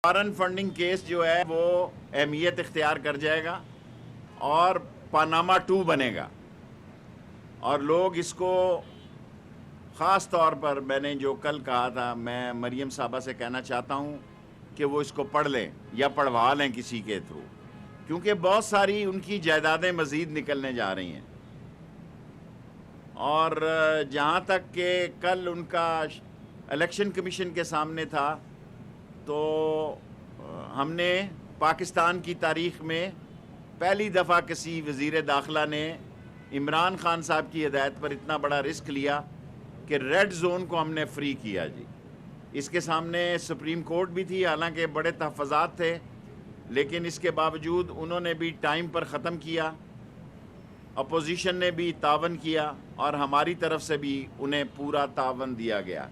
Foreign funding case جو ہے وہ اہمیت اختیار کر جائے گا اور پاناما 2 بنے گا، اور لوگ اس کو خاص طور پر، میں نے جو کل کہا تھا، میں مریم صاحبہ سے کہنا چاہتا ہوں کہ وہ اس کو پڑھ لیں یا پڑھوا لیں کسی کے تھرو، کیونکہ بہت ساری ان کی جائیدادیں مزید نکلنے جا رہی ہیں۔ اور جہاں تک کہ کل ان کا الیکشن کمیشن کے سامنے تھا، تو ہم نے پاکستان کی تاریخ میں پہلی دفعہ کسی وزیر داخلہ نے عمران خان صاحب کی ہدایت پر اتنا بڑا رسک لیا کہ ریڈ زون کو ہم نے فری کیا جی۔ اس کے سامنے سپریم کورٹ بھی تھی، حالانکہ بڑے تحفظات تھے، لیکن اس کے باوجود انہوں نے بھی ٹائم پر ختم کیا، اپوزیشن نے بھی تعاون کیا، اور ہماری طرف سے بھی انہیں پورا تعاون دیا گیا۔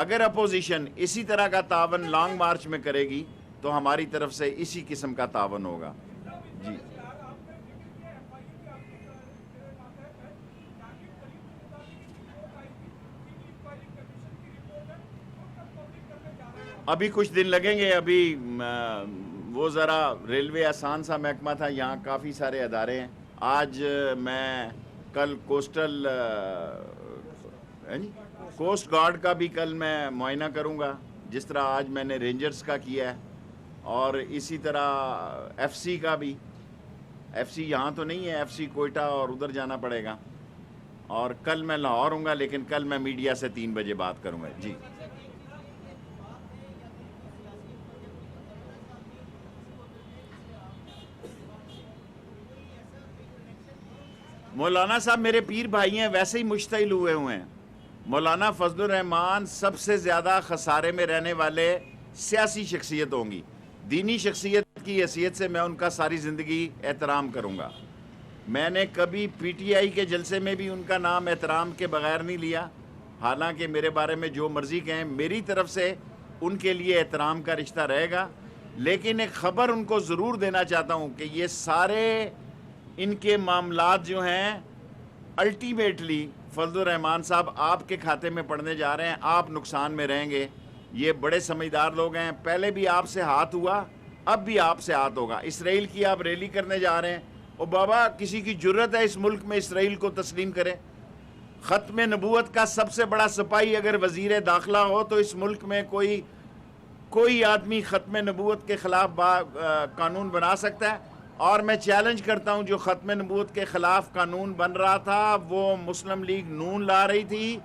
اگر اپوزیشن اسی طرح کا تعاون لانگ مارچ میں کرے گی تو ہماری طرف سے اسی قسم کا تعاون ہوگا جی۔ ابھی کچھ دن لگیں گے، ابھی وہ ذرا ریلوے آسان سا محکمہ تھا، یہاں کافی سارے ادارے ہیں۔ آج میں کل کوسٹ گارڈ کا بھی کل میں معائنہ کروں گا، جس طرح آج میں نے رینجرز کا کیا ہے، اور اسی طرح ایف سی کا بھی۔ ایف سی یہاں تو نہیں ہے، ایف سی کوئٹہ اور ادھر جانا پڑے گا، اور کل میں لاہور ہوں گا، لیکن کل میں میڈیا سے 3 بجے بات کروں گا جی۔ مولانا صاحب میرے پیر بھائی ہیں، ویسے ہی مشتعل ہوئے ہیں۔ مولانا فضل الرحمان سب سے زیادہ خسارے میں رہنے والے سیاسی شخصیت ہوں گی۔ دینی شخصیت کی حیثیت سے میں ان کا ساری زندگی احترام کروں گا۔ میں نے کبھی پی ٹی آئی کے جلسے میں بھی ان کا نام احترام کے بغیر نہیں لیا، حالانکہ میرے بارے میں جو مرضی کہیں، میری طرف سے ان کے لیے احترام کا رشتہ رہے گا۔ لیکن ایک خبر ان کو ضرور دینا چاہتا ہوں کہ یہ سارے ان کے معاملات جو ہیں الٹیمیٹلی فضل الرحمان صاحب آپ کے کھاتے میں پڑنے جا رہے ہیں، آپ نقصان میں رہیں گے۔ یہ بڑے سمجھدار لوگ ہیں، پہلے بھی آپ سے ہاتھ ہوا، اب بھی آپ سے ہاتھ ہوگا۔ اسرائیل کی آپ ریلی کرنے جا رہے ہیں، او بابا کسی کی جرت ہے اس ملک میں اسرائیل کو تسلیم کرے؟ ختم نبوت کا سب سے بڑا سپاہی اگر وزیر داخلہ ہو تو اس ملک میں کوئی آدمی ختم نبوت کے خلاف قانون بنا سکتا ہے؟ اور میں چیلنج کرتا ہوں، جو ختم نبوت کے خلاف قانون بن رہا تھا وہ مسلم لیگ نون لا رہی تھی،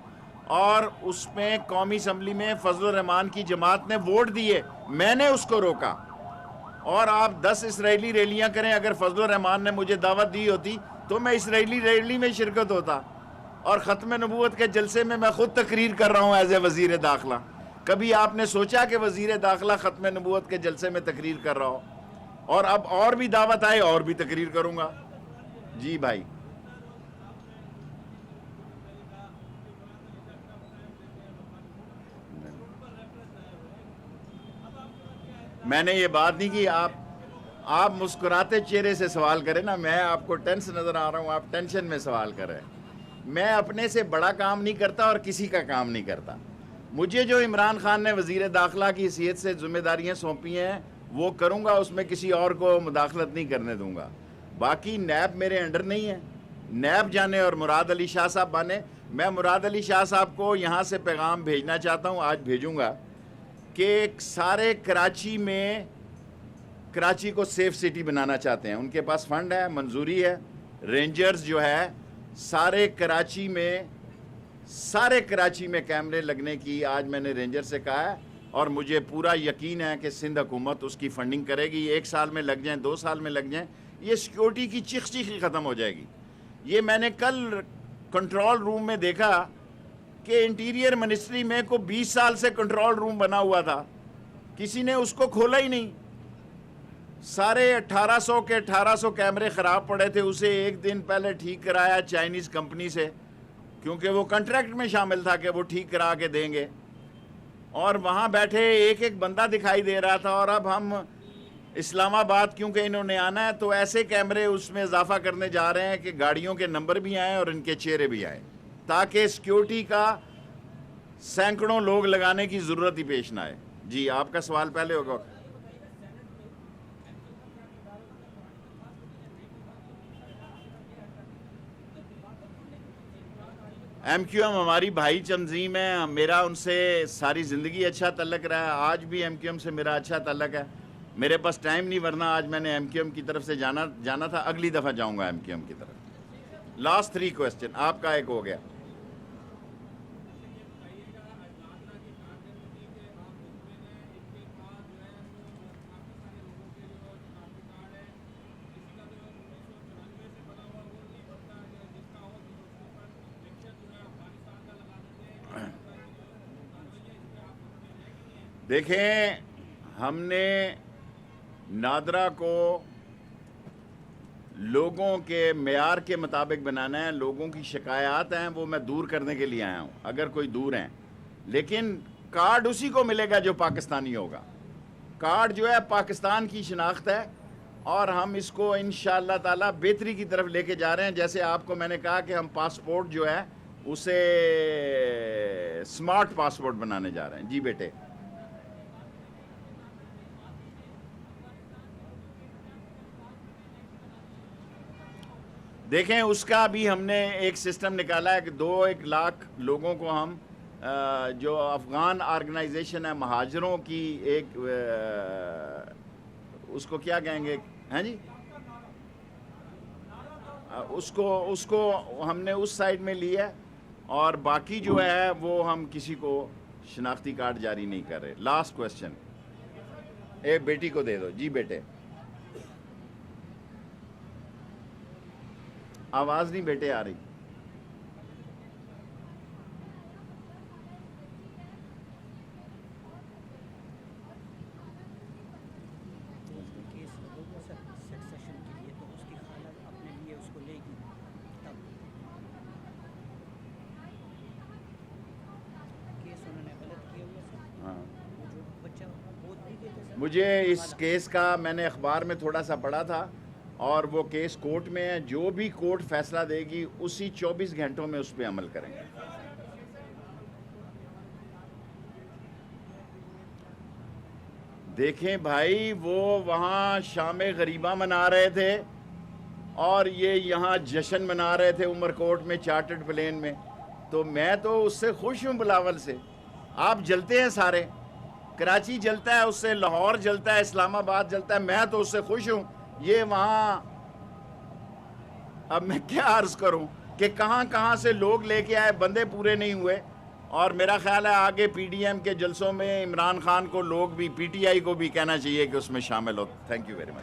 اور اس میں قومی اسمبلی میں فضل الرحمان کی جماعت نے ووٹ دیے، میں نے اس کو روکا۔ اور آپ 10 اسرائیلی ریلیاں کریں، اگر فضل الرحمان نے مجھے دعوت دی ہوتی تو میں اسرائیلی ریلی میں شرکت ہوتا، اور ختم نبوت کے جلسے میں خود تقریر کر رہا ہوں ایز اے وزیر داخلہ۔ کبھی آپ نے سوچا کہ وزیر داخلہ ختم نبوت کے جلسے میں تقریر کر رہا ہو؟ اور اب اور بھی دعوت آئے اور بھی تقریر کروں گا جی بھائی۔ میں نے یہ بات نہیں کی، آپ مسکراتے چہرے سے سوال کریں نا، میں آپ کو ٹینس نظر آ رہا ہوں، آپ ٹینشن میں سوال کر رہے ہیں۔ میں اپنے سے بڑا کام نہیں کرتا اور کسی کا کام نہیں کرتا۔ مجھے جو عمران خان نے وزیر داخلہ کی حیثیت سے ذمہ داریاں سونپی ہیں وہ کروں گا، اس میں کسی اور کو مداخلت نہیں کرنے دوں گا۔ باقی نیب میرے انڈر نہیں ہے، نیب جانے اور مراد علی شاہ صاحب بانے۔ میں مراد علی شاہ صاحب کو یہاں سے پیغام بھیجنا چاہتا ہوں، آج بھیجوں گا، کہ سارے کراچی کو سیف سٹی بنانا چاہتے ہیں۔ ان کے پاس فنڈ ہے، منظوری ہے۔ رینجرز جو ہے سارے کراچی میں کیمرے لگنے کی آج میں نے رینجر سے کہا ہے، اور مجھے پورا یقین ہے کہ سندھ حکومت اس کی فنڈنگ کرے گی۔ 1 سال میں لگ جائیں، 2 سال میں لگ جائیں، یہ سیکیورٹی کی چیخی ختم ہو جائے گی۔ یہ میں نے کل کنٹرول روم میں دیکھا کہ انٹیریئر منسٹری میں 20 سال سے کنٹرول روم بنا ہوا تھا، کسی نے اس کو کھولا ہی نہیں۔ سارے 1800 کیمرے خراب پڑے تھے، اسے 1 دن پہلے ٹھیک کرایا چائنیز کمپنی سے، کیونکہ وہ کنٹریکٹ میں شامل تھا کہ وہ ٹھیک کرا کے دیں گے، اور وہاں بیٹھے ایک بندہ دکھائی دے رہا تھا۔ اور اب ہم اسلام آباد کیونکہ انہوں نے آنا ہے تو ایسے کیمرے اس میں اضافہ کرنے جا رہے ہیں کہ گاڑیوں کے نمبر بھی آئیں اور ان کے چہرے بھی آئیں، تاکہ سیکیورٹی کا سینکڑوں لوگ لگانے کی ضرورت ہی پیش نہ آئے۔ جی آپ کا سوال پہلے ہوگا۔ ایم کیو ایم ہماری بھائی تنظیم ہے، میرا ان سے ساری زندگی اچھا تعلق رہا ہے، آج بھی ایم کیو ایم سے میرا اچھا تعلق ہے. میرے پاس ٹائم نہیں، ورنہ آج میں نے ایم کیو ایم کی طرف سے جانا تھا، اگلی دفعہ جاؤں گا ایم کیو ایم کی طرف. لاسٹ 3 کوسچن آپ کا ایک ہو گیا. دیکھیں، ہم نے نادرا کو لوگوں کے معیار کے مطابق بنانا ہے. لوگوں کی شکایات ہیں وہ میں دور کرنے کے لیے آیا ہوں، اگر کوئی دور ہیں، لیکن کارڈ اسی کو ملے گا جو پاکستانی ہوگا. کارڈ جو ہے پاکستان کی شناخت ہے، اور ہم اس کو انشاءاللہ تعالی بہتری کی طرف لے کے جا رہے ہیں. جیسے آپ کو میں نے کہا کہ ہم پاسپورٹ جو ہے اسے سمارٹ پاسپورٹ بنانے جا رہے ہیں. جی بیٹے. دیکھیں، اس کا بھی ہم نے ایک سسٹم نکالا ہے کہ 2-1 لاکھ لوگوں کو ہم جو افغان آرگنائزیشن ہے مہاجروں کی، ایک اس کو کیا کہیں گے، ہیں جی، اس کو ہم نے اس سائڈ میں لیا ہے، اور باقی جو ہے وہ ہم کسی کو شناختی کارڈ جاری نہیں کر رہے. لاسٹ کویسچن ایک بیٹی کو دے دو. جی بیٹے. آواز نہیں بیٹے آ رہی. مجھے اس کیس کا میں نے اخبار میں تھوڑا سا پڑھا تھا، اور وہ کیس کورٹ میں ہے. جو بھی کورٹ فیصلہ دے گی اسی 24 گھنٹوں میں اس پہ عمل کریں گے. دیکھیں بھائی، وہ وہاں شام غریبہ منا رہے تھے اور یہ یہاں جشن منا رہے تھے عمر کوٹ میں چارٹرڈ پلین میں. تو میں تو اس سے خوش ہوں بلاول سے. آپ جلتے ہیں سارے، کراچی جلتا ہے اس سے، لاہور جلتا ہے، اسلام آباد جلتا ہے، میں تو اس سے خوش ہوں. یہ وہاں اب میں کیا عرض کروں کہ کہاں کہاں سے لوگ لے کے آئے، بندے پورے نہیں ہوئے. اور میرا خیال ہے آگے پی ڈی ایم کے جلسوں میں عمران خان کو لوگ بھی، پی ٹی آئی کو بھی کہنا چاہیے کہ اس میں شامل ہو. Thank you very much.